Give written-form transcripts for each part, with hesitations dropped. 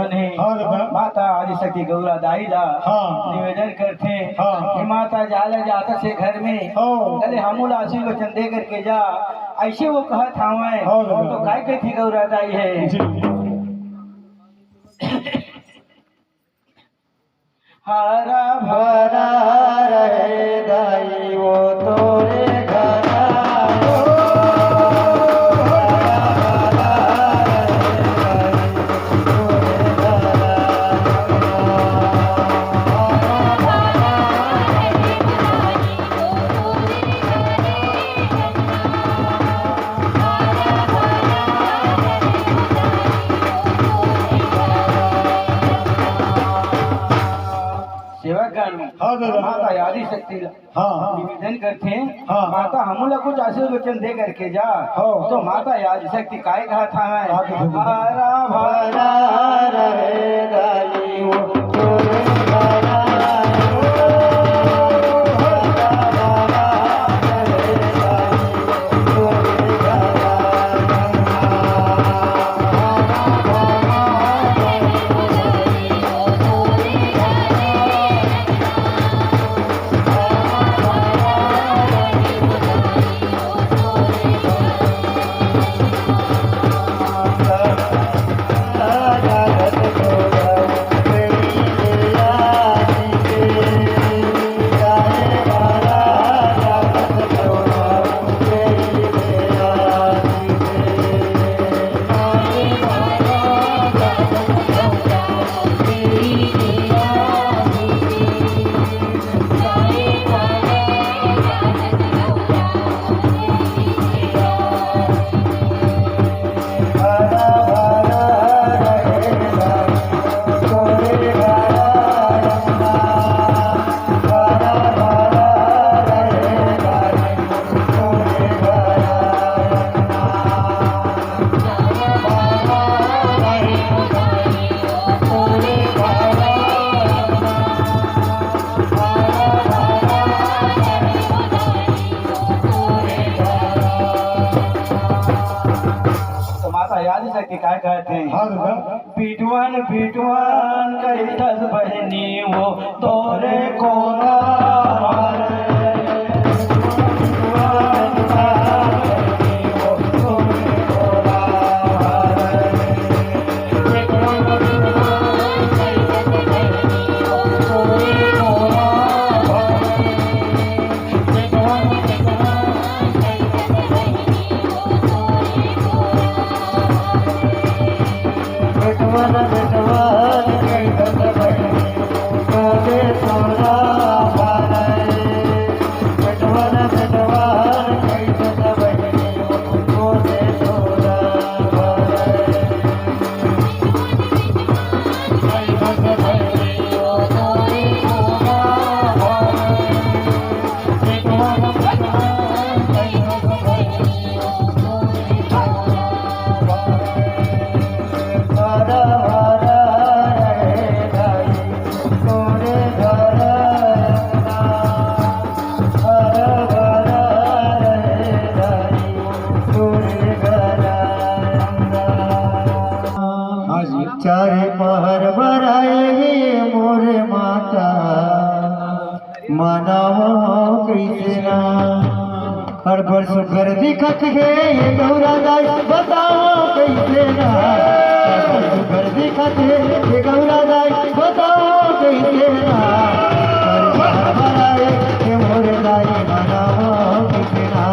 म्हणे माता आदिशक्ति गौरा दाईला निवेदन करते कि माता जाला जाता से घर में कले हमूला आशीर्वचन दे करके जा। ऐसे वो कहत हवे तो काय कहती गौरा दाई है हरा भरा रहे दाई वो तोरे माता आदिशक्ति निवेदन करते हैं माता हमला कुछ आशीर्वचन दे करके जा। तो माता आदिशक्ति काय कहा था हरा भरा रहे दाई वो तोरे घरा। आदिशक्ति काय कहते हैं पीटवन पीटवन करितस बहनी वो तोरे कोरा चारे पहर बराए मोरे माता मनावो कैसे ना हर बार सुगर दिखत है ये गौरा दाई बताओ कैसे ना सुगर दिखत है ये गौरा दाई बताओ कैसे ना पहर बराए ये मोरे दाई मनावो कैसे ना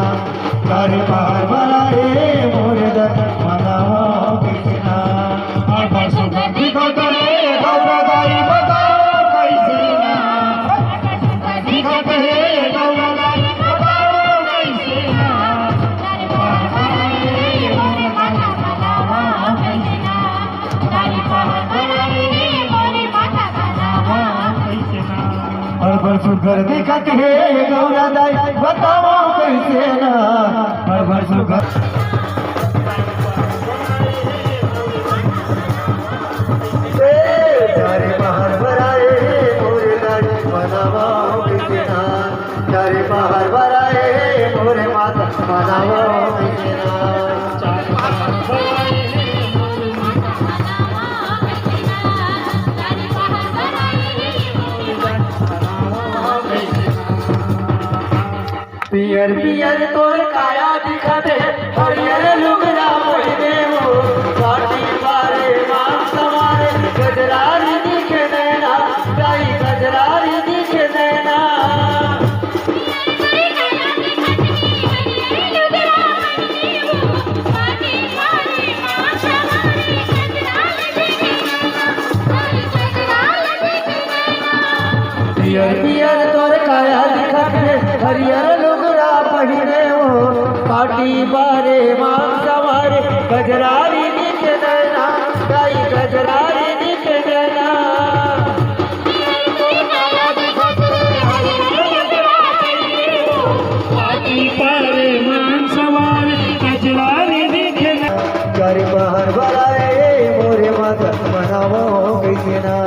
चारे पहर बराए मोरे दाई मनावो कैसे ना सुगर दिखत है गौरा दाई बताओ कैसे ना हर भर सुगर चारे बाहर भराए मोरे दाई मनाओ कैसे ना चारे बाहर भराए मोरे माता मनाओ कैसे ना पियर पियर तोर काया दिखत है हरियर लुगड़ा पहिने हो पाटी मारे मान सवारे गजरारी दिखे नैना गाई गजरारी दिखे नैना पियर पियर तोर काया दिखत है हरियर लुगड़ा पहिने हो पाटी बारे मान सवारे गजरारी दिखे नैना गाई गजरारी दिखे नैना गारी बाहर बराए मोरे माता मनावो कैसे ना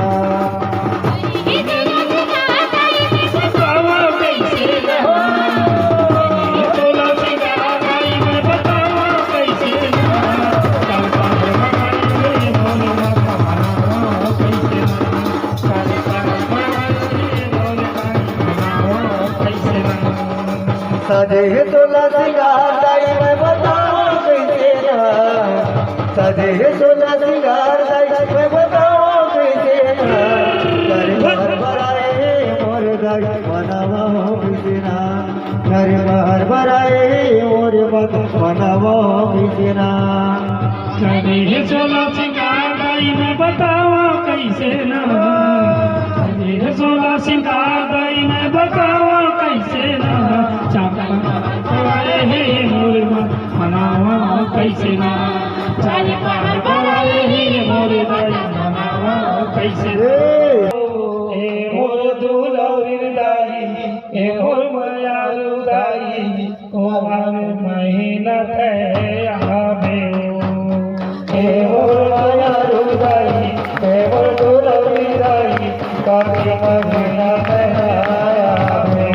सजे तोला सिंगार दाई मैं बताऊं कैसे ना सजे तोला सिंगार दाई मैं बताऊं कैसे ना घर बाहर बराए मोर दाई मनावा कैसे ना घर बाहर बराए मोर मत मनावा कैसे ना सजे सोला सिंगार दाई मैं बतावा कैसे ना सजे सोला सिंगार दाई मैं बतावा कैसे ना हे मोर मनावा कैसे ना चाली पार बड़ाए हे मोर दाई मनावा कैसे ए मोर दुलौरी दाई ए मोर मायारू दाई ओ महीना थे आवे ए मोर मायारू दाई ए मोर दुलौरी दाई काकी महीना थे आवे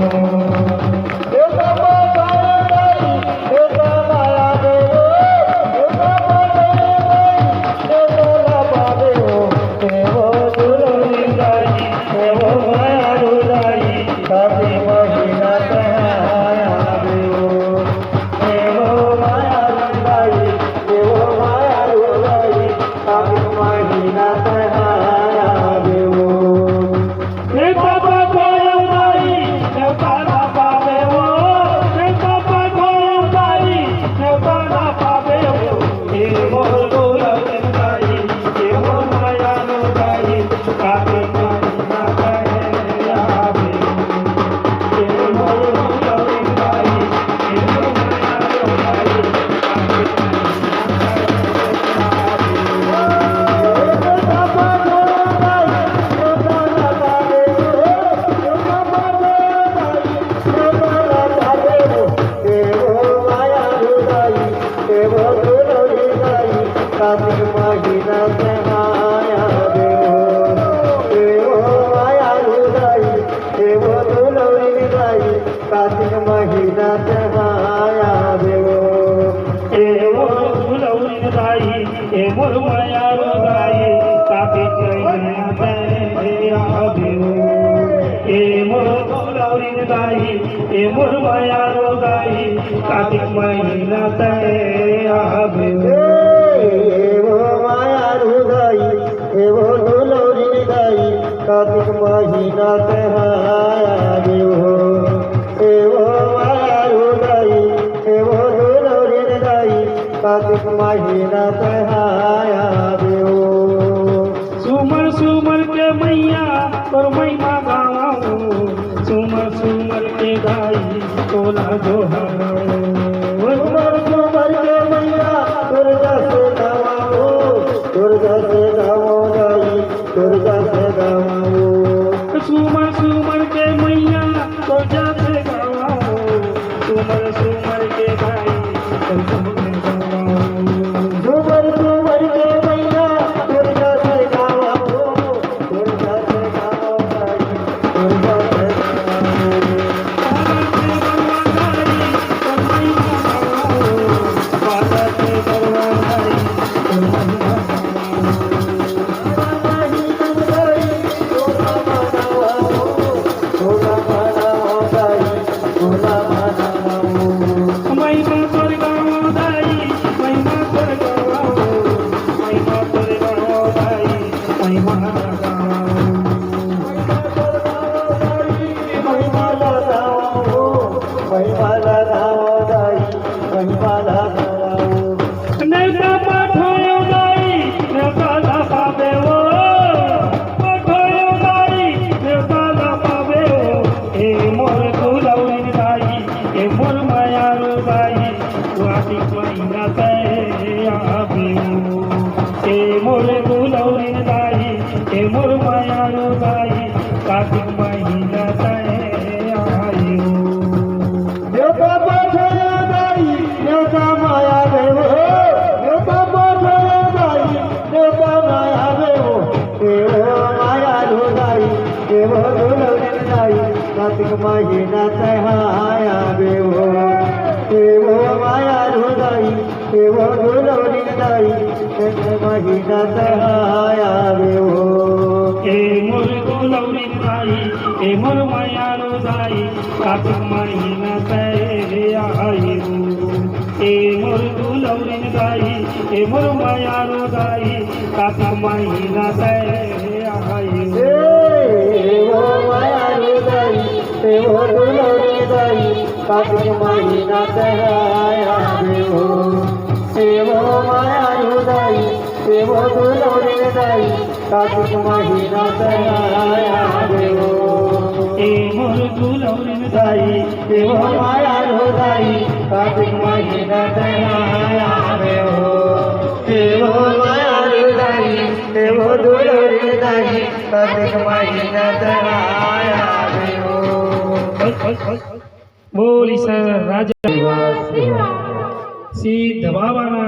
कार्तिक महीना आया देवो एवो फुलौरी दाई ए मोर मायारू दाई कार्तिक महीना देवो ए मोर फुलौरी दाई ए मोर मायारू दाई कार्तिक महीना देवो एवो मायारू दाई एवो फुलौरी दाई कार्तिक महीना आया देवो एवो मायारू दाई एवो दुलौरी दाई कार्तिक महीना आया देवो सुमर सुमर के मैया और महिमा गावाओ सुमर सुमर के गाई तोला जोहारो सुमर सुमर के मैया दुर्गा से गावाओ दुर्गा से गावो दाई दुर्गा से गावाओ सुमर सुमर के मैया तोजा से गावाओ सुमर सुमर के गाई तोजा से गावाओ सुमर सुमर के मैया दुर्गा से गावाओ दुर्गा से गावो दाई दुर्गा से गावाओ नेता पाठवयो दाई नेताला पावे हो पाठवयो दाई नेताला पावे हो हे मोर गुलवरी दाई हे मोर मायारो दाई वाटी महिना ते आवे हो हे मोर गुलवरी दाई हे मोर मायारो दाई कार्तिक महिना ते आवे हो देवता पाठवयो दाई देवता माया देव देवता पाठवयो दाई देवता माया देव देव माया दाई देव गुलवरी दाई कार्तिक महिना तहाया देव देव माया दाई देव गुलवरी दाई कार्तिक महिना तहाया देव हे मोर गुलवरी दाई हे मोर मायारो दाई कार्तिक महिना ते आई हो हे मोर गुलवरी दाई हे मोर मायारो दाई कार्तिक महिना ते आई हो देव माया दाई देव गुलवरी दाई कार्तिक महिना तहाया देव देव माया दाई देव गुलवरी दाई कार्तिक महिना तहाया देव हे मोर गुलवरी दाई देव माया दाई कार्तिक महिना तहाया देव देव माया दाई देव गुलवरी दाई कार्तिक महिना तहाया देव बोली सर राजा सिद्ध बाबाना